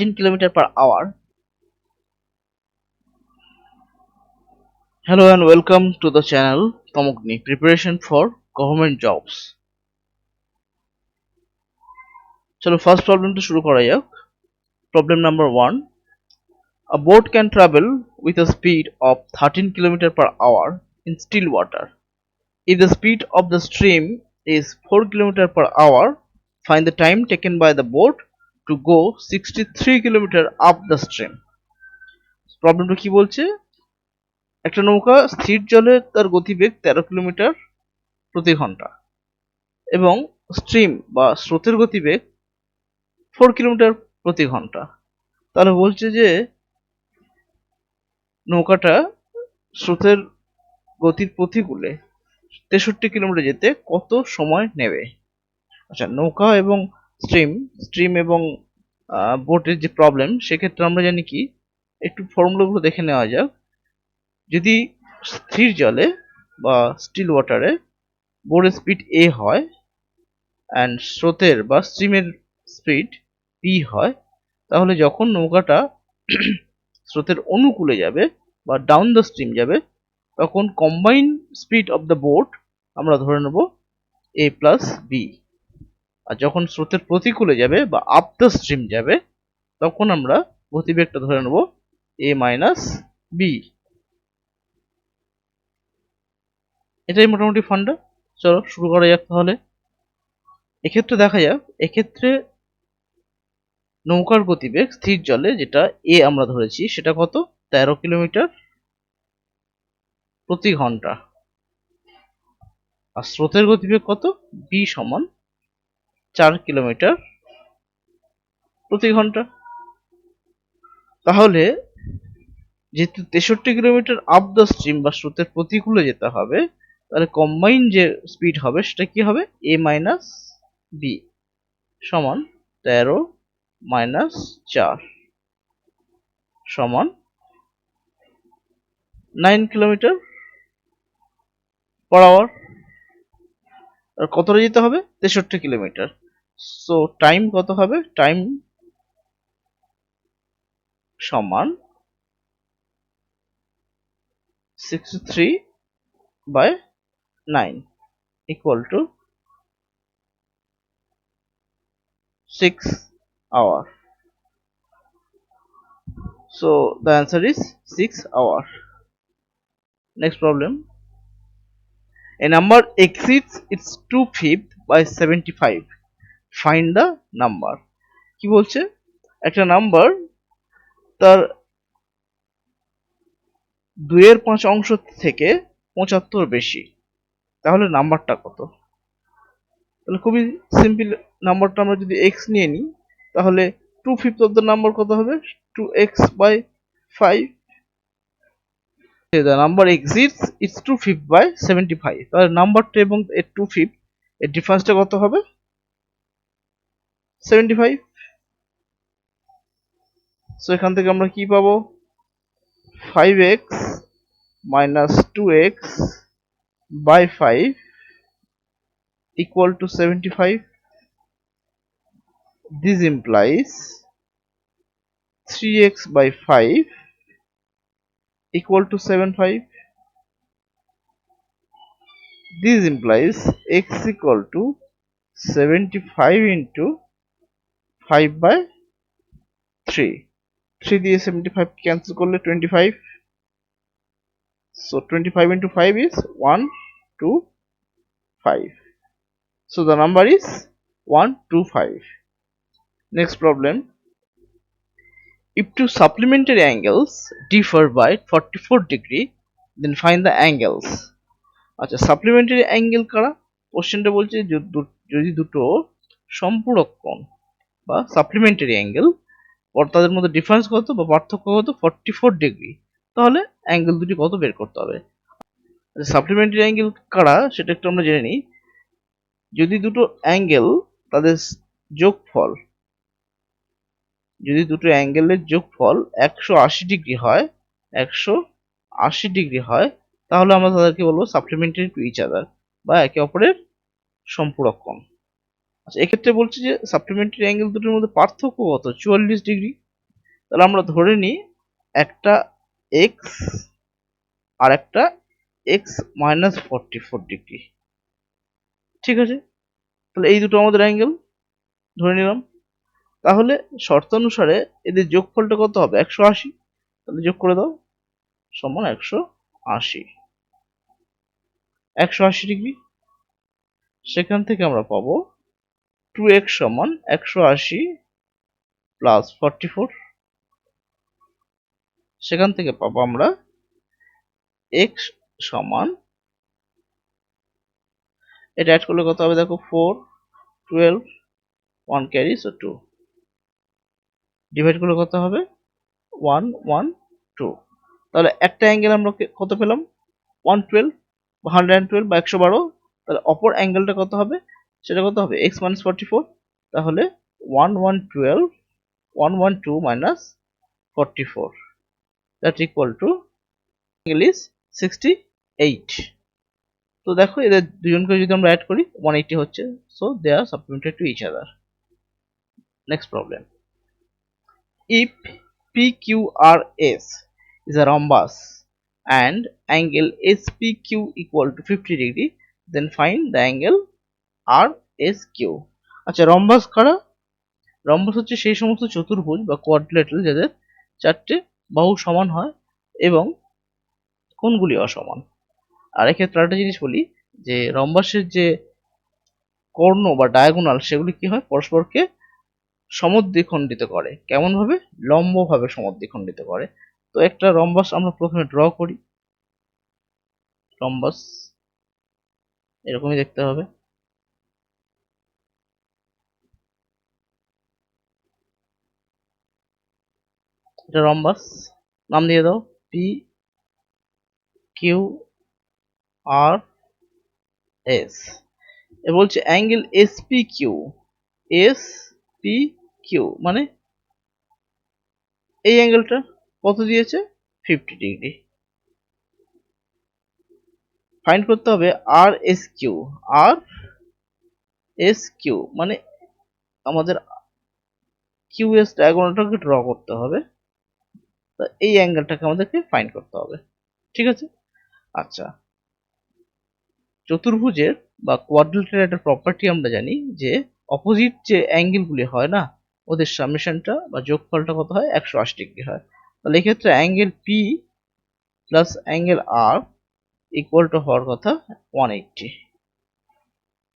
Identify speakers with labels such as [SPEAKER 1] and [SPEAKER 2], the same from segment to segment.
[SPEAKER 1] 10 km/h. Hello and welcome to the channel Tomogni Preparation for Government Jobs. চলো first প্রবলেমটা শুরু করা যাক। Problem number 1. A boat can travel with a speed of 13 km/h in still water. If the speed of the stream is 4 km/h, find the time taken by the boat to go 63 km up the stream. প্রবলেমটা কি বলছে? একটা নৌকা স্থির জলে তার গতিবেগ 13 kilometre প্রতি ঘন্টা এবং স্ট্রিম বা স্রোতের গতিবেগ 4 কিলোমিটার প্রতি ঘন্টা। তাহলে বলছে যে নৌকাটা স্রোতের গতির প্রতিকূলে 63 কিলোমিটার যেতে কত সময় নেবে। আচ্ছা, নৌকা এবং স্ট্রিম এবং বোটের যে প্রবলেম, সেক্ষেত্রে আমরা জানি কি, একটু ফর্মুলাগুলো দেখে নেওয়া যাক। যদি স্থির জলে বা স্টিল ওয়াটারে বোটের স্পিড এ হয় অ্যান্ড স্রোতের বা স্ট্রিমের স্পিড পি হয়, তাহলে যখন নৌকাটা স্রোতের অনুকূলে যাবে বা ডাউন দ্য স্ট্রিম যাবে, তখন combined speed of the boat আমরা ধরে নেব এ প্লাস বি। আর যখন স্রোতের প্রতিকূলে যাবে বা আপ দ্য স্ট্রিম যাবে, তখন আমরা গতিবেগটা ধরে নেব এ মাইনাস বি। এটাই মোটামুটি ফান্ডা। চলো শুরু করা যাক তাহলে। এক্ষেত্রে দেখা যাক, এক্ষেত্রে নৌকার গতিবেগ স্থির জলে যেটা এ আমরা ধরেছি, সেটা কত? 13 কিলোমিটার প্রতি ঘন্টা। আর স্রোতের গতিবেগ কত? বি সমান 4 কিলোমিটার প্রতি ঘন্টা। তাহলে যেহেতু 63 কিলোমিটার আপ দ্য স্ট্রিম বা স্রোতের প্রতিকূলে যেতে হবে, তাহলে কম্বাইন যে স্পিড হবে সেটা কি হবে? এ মাইনাস বি সমান 13 মাইনাস 4 সমান 9 কিলোমিটার পার আওয়ার। আর কতটা যেতে হবে? 63 কিলোমিটার। সো টাইম কত হবে? টাইম সমান 63/9 equal to 6 hour. So the answer is 6 hour. Next problem. A number exceeds its 2/5 by 75. Find the number. কি বলছে? একটা নাম্বার তার 2/5 অংশ থেকে 75 বেশি, তাহলে নাম্বারটা কত? তাহলে খুবই সিম্পল। নাম্বারটা আমরা যদি x নিয়ে নিই, তাহলে 2/5 অফ দ্য নাম্বার কত হবে? 2x/5। the number exceeds its 2/5 by 75, তাহলে নাম্বারটা এবং এর 2/5 এর ডিফারেন্সটা কত হবে? 75। সো এখান থেকে আমরা কি পাবো? 5x minus 2x by 5 equal to 75. This implies 3x by 5 equal to 75. This implies x equal to 75 into 5 by 3. 3 দিয়ে 75 cancel করলে 25. So 25 into 5 is 125. So the number is 125. Next problem. If two supplementary angles differ by 44 degree, then find the angles. আচ্ছা, supplementary angle কারা? কোশ্চেনটা বলছে যদি দুটো সম্পূরক কোণ বা সাপ্লিমেন্টারি অ্যাঙ্গেল, তাদের মধ্যে ডিফারেন্স কত বা পার্থক্য কত? 44 ডিগ্রি, তাহলে অ্যাঙ্গেল দুটি কত বের করতে হবে। সাপ্লিমেন্টারি অ্যাঙ্গেল কারা সেটা একটু আমরা জেনে নিই। যদি দুটো অ্যাঙ্গেল তাদের যোগফল, যদি দুটো অ্যাঙ্গেলের যোগফল 180 ডিগ্রি হয়, 180 ডিগ্রি হয়, তাহলে আমরা তাদেরকে বলবো সাপ্লিমেন্টারি টু ইচ আদার বা একে অপরের সম্পূরক কোণ। আচ্ছা, এক্ষেত্রে বলছি যে সাপ্লিমেন্টারি অ্যাঙ্গেল দুটোর মধ্যে পার্থক্য কত? 44 ডিগ্রি। তাহলে আমরা ধরে নিই একটা এক্স আর একটা এক্স মাইনাস 44 ডিগ্রি। ঠিক আছে, তাহলে এই দুটো আমাদের অ্যাঙ্গেল ধরে নিলাম। তাহলে শর্ত অনুসারে এদের যোগফলটা কত হবে? 180। তাহলে যোগ করে দাও, সমান 180, 180 ডিগ্রি। সেখান থেকে আমরা পাবো 2x সমান 180 প্লাস 44। সেখান থেকে পাবো আমরা x সমান, এটা অ্যাড করলে কত হবে দেখো, 4, 12, 1 ক্যারি, সো 2, ডিভাইড করলে কত হবে 1, 1, 2। তাহলে একটা অ্যাঙ্গেল আমরা কত পেলাম? 112 বা 112 বা 112। তাহলে অপর অ্যাঙ্গেলটা কত হবে? সেটা কত হবে? x minus 44। তাহলে 1112, 112 minus 44, that equal to angle is 68. তো দেখো এদের দুজনকে যদি আমরা অ্যাড করি 180 হচ্ছে, so they are supplemented to each other. Next problem, if PQRS is a rhombus and angle SPQ equal to 50 degree, then find the angle RSQ. আচ্ছা, রম্বাস কারা? রম্বাস হচ্ছে সেই সমস্ত চতুর্ভুজ বা কোয়াড্রিল্যাটারাল যাদের চারটে বাহু সমান হয় এবং কোণগুলি অসমান। আর এক্ষেত্রে একটা জিনিস বলি, যে রম্বাসের যে কর্ণ বা ডায়াগোনাল সেগুলি কি হয়? পরস্পরকে সমদ্বিখণ্ডিত করে। কেমন ভাবে? লম্বভাবে সমদ্বিখণ্ডিত করে। তো একটা রম্বাস আমরা প্রথমে ড্র করি। রম্বাস এরকমই দেখতে হবে। এটা রম্বাস, নাম দিয়ে দাও পি কিউ আর এস। এ বলছে angle S P Q, S P Q মানে এই অ্যাঙ্গেলটা কত দিয়েছে? 50 ডিগ্রি। ফাইন্ড করতে হবে আর S Q. R S Q মানে আমাদের কিউ এস ডায়াগোনালটাকে ড্র করতে হবে। তা এই অ্যাঙ্গেলটাকে আমাদেরকে ফাইন্ড করতে হবে। ঠিক আছে, আচ্ছা, চতুর্ভুজের বা কোয়াড্রিল্যাটারাল একটা প্রপার্টি আমরা জানি যে অপোজিট যে অ্যাঙ্গেলগুলি হয় না, ওদের সামেশনটা বা যোগফলটা কত হয়? 180 ডিগ্রি হয়। তাহলে এক্ষেত্রে angle P plus angle R equal to হওয়ার কথা 180।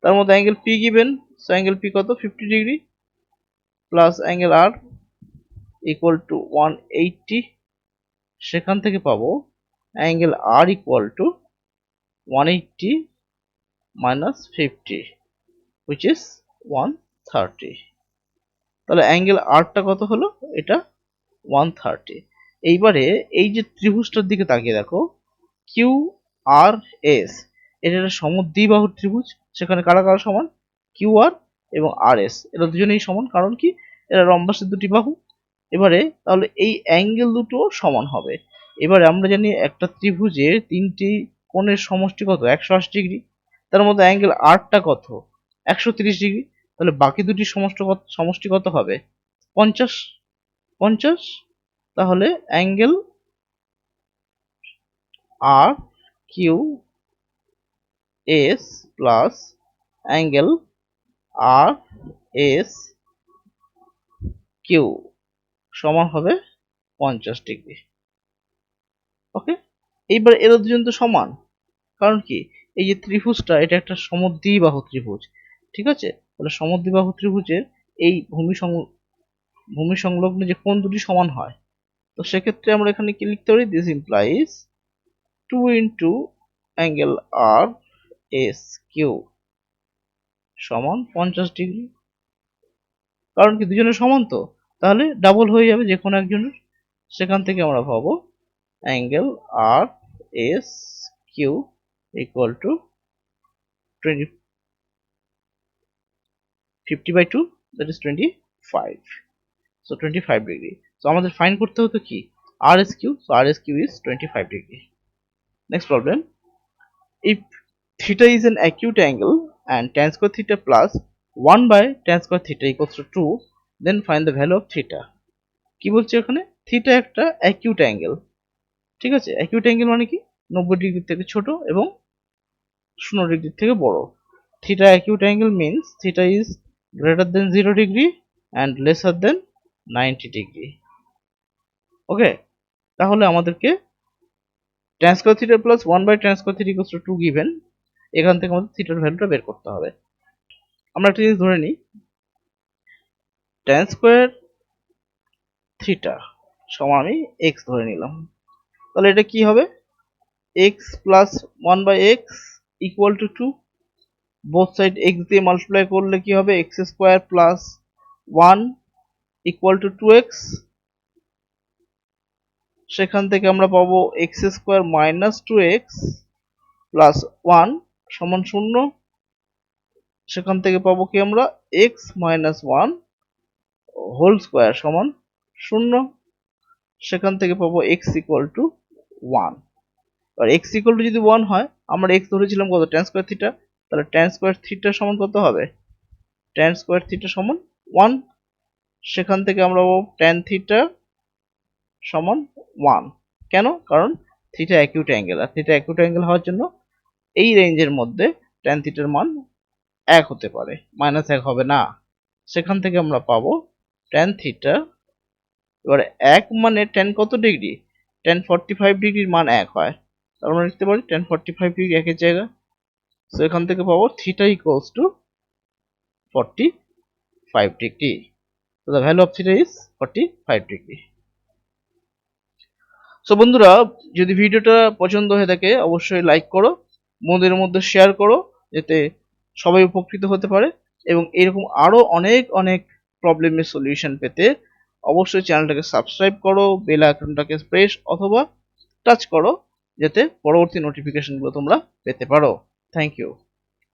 [SPEAKER 1] তার মধ্যে angle P given, so angle P কত? 50 degree plus angle R equal to 180। সেখান থেকে পাবো angle R equal to 180 minus 50, which is 130. তাহলে অ্যাঙ্গেল আরটা কত হলো? এটা 130। এইবারে এই যে ত্রিভুজটার দিকে তাকিয়ে দেখো, কিউ আর এস, এটা একটা সমদ্বিবাহু ত্রিভুজ। সেখানে কারা কারা সমান? কিউ আর এবং আর এস, এরা দুজনেই সমান। কারণ কি? এরা রম্বাসের দুটি বাহু। এবারে তাহলে এই অ্যাঙ্গেল দুটো সমান হবে। এবারে আমরা জানি একটা ত্রিভুজের তিনটি কোণের সমষ্টি কত? 180 ডিগ্রি। তার মধ্যে অ্যাঙ্গেল আরটা কত? 130 ডিগ্রি। তাহলে বাকি দুটি সমষ্টি কত হবে? 50, 50। তাহলে অ্যাঙ্গেল আর Q S plus angle R S Q সমান হবে 50 ডিগ্রি। ওকে, এইবার এরা দুজন তো সমান। কারণ কি? এই যে ত্রিভুজটা, এটা একটা সমদ্বিবাহু ত্রিভুজ। ঠিক আছে, তাহলে সমদ্বিবাহু ত্রিভুজের এই ভূমি সংলগ্ন যে কোণ দুটি সমান হয়, তো সেক্ষেত্রে আমরা এখানে কি লিখতে পারি? This implies 2 into angle R S Q সমান 50 ডিগ্রি। কারণ কি? দুজনের সমান তো, তাহলে ডাবল হয়ে যাবে যে কোনো একজনের। সেখান থেকে আমরা পাবো angle R S Q equal to 50/2, that is 25, so 25 degree. So আমাদের ফাইন্ড করতে হতো কি? RSQ, so RSQ is 25 degree. Next problem, if theta is an acute angle and tan square theta plus 1 by tan square theta equals to 2, then find the value of theta. কি বলছে এখানে, theta একটা acute angle. ঠিক আছে, acute angle মানে কি, 90 degree থেকে ছোট এবং 0 ডিগ্রি থেকে বড়। Theta acute angle means theta is greater than 0 degree and lesser than 90 degree. Okay, তাহলে আমাদেরকে tan square theta plus 1/tan square theta equals to 2 given, এখান থেকে আমাদের থিটার ভ্যালুটা বের করতে হবে। আমরা একটা জিনিস ধরে নিই, tan স্কয়ার থিটা সমান আমি x ধরে নিলাম, তাহলে এটা কি হবে, x plus 1/x equal to 2, both side x দিয়ে মাল্টিপ্লাই করলে কি হবে, x square plus 1 equal to 2x, সেখান থেকে আমরা পাবো x square minus 2x plus 1 সমান 0, সেখান থেকে পাবো কি আমরা x মাইনাস 1 হোল স্কয়ার সমান 0, সেখান থেকে পাবো x ইকুয়াল টু 1। আর x ইকুয়াল টু যদি 1 হয়, আমরা x ধরেছিলাম কত, tan স্কয়ার থিটা, তাহলে tan স্কয়ার থিটা সমান কত হবে, tan স্কয়ার থিটা সমান 1, সেখান থেকে আমরা পাবো tan থিটা সমান 1। কেন, কারণ থিটা অ্যাকিউট অ্যাঙ্গেল, আর থিটা অ্যাকিউট অ্যাঙ্গেল হওয়ার জন্য এই রেঞ্জের মধ্যে tan থিটার মান 1 হতে পারে, -1 হবে না। সেখান থেকে আমরা পাবো tan থিটা, এবার 1 মানে tan কত ডিগ্রি, tan 45 ডিগ্রির মান 1 হয়, তার আমরা লিখতে পারি tan 45 ডিগ্রি 1 এর জায়গা, সো এখান থেকে পাবো theta equals two 45 degree. So the value of theta is 45 degree. So বন্ধুরা, যদি ভিডিওটা পছন্দ হয়ে থাকে অবশ্যই লাইক করো, বন্ধুদের মধ্যে শেয়ার করো, যাতে সবাই উপকৃত হতে পারে, এবং এরকম আরো অনেক অনেক প্রবলেমের সলিউশন পেতে অবশ্যই চ্যানেলটাকে সাবস্ক্রাইব করো, বেল আইকনটাকে প্রেস অথবা টাচ করো, যাতে পরবর্তী নোটিফিকেশনগুলো তোমরা পেতে পারো। Thank you.